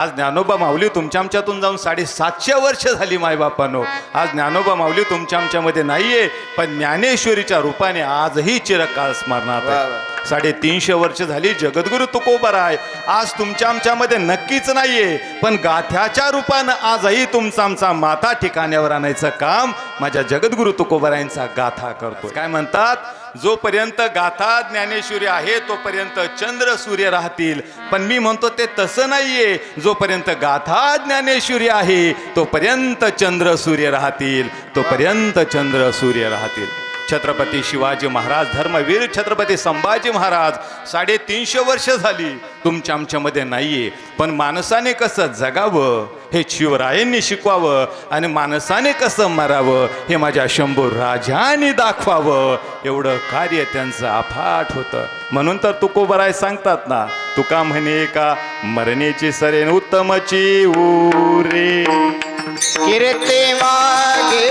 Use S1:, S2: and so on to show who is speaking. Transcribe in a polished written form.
S1: आज ज्ञानोबा माऊली तुमच्या आमच्यातून जाऊन 750 वर्ष झाली मायबापानो. आज ज्ञानोबा माऊली तुमच्या आमच्यामध्ये नाहीये, पण ज्ञानेश्वरीच्या रूपाने आजही चिरकाल स्मरणात आहे. 350 वर्ष झाली जगद्गुरु तुकोबाराय आज तुमच्या आमच्यामध्ये नक्कीच नाहीये, पण गाथ्याच्या रूपानं आजही तुमचा आमचा माथा ठिकाण्यावर आणायचं काम माझ्या जगद्गुरु तुकोबारायांचा गाथा करतो. काय म्हणतात, जोपर्यंत गाथा ज्ञानेश्वरी आहे तोपर्यंत चंद्र सूर्य राहतील. पण मी म्हणतो ते तसं नाहीये, जोपर्यंत गाथा ज्ञानेश्वरी आहे तोपर्यंत चंद्र सूर्य राहतील, तोपर्यंत चंद्र सूर्य राहतील. छत्रपती शिवाजी महाराज, धर्मवीर छत्रपती संभाजी महाराज 350 वर्ष झाली तुमच्या आमच्यामध्ये नाहीये, पण माणसाने कसं जगावं हे शिवरायांनी शिकवावं आणि माणसाने कसं मरावं हे माझ्या शंभू राजांनी दाखवावं. एवढं कार्य त्यांचं अफाट होतं. म्हणून तर तुकोबाराय सांगतात ना, तुका म्हणे का मरणेची सरेन उत्तमची उरे
S2: कीर्ती मागे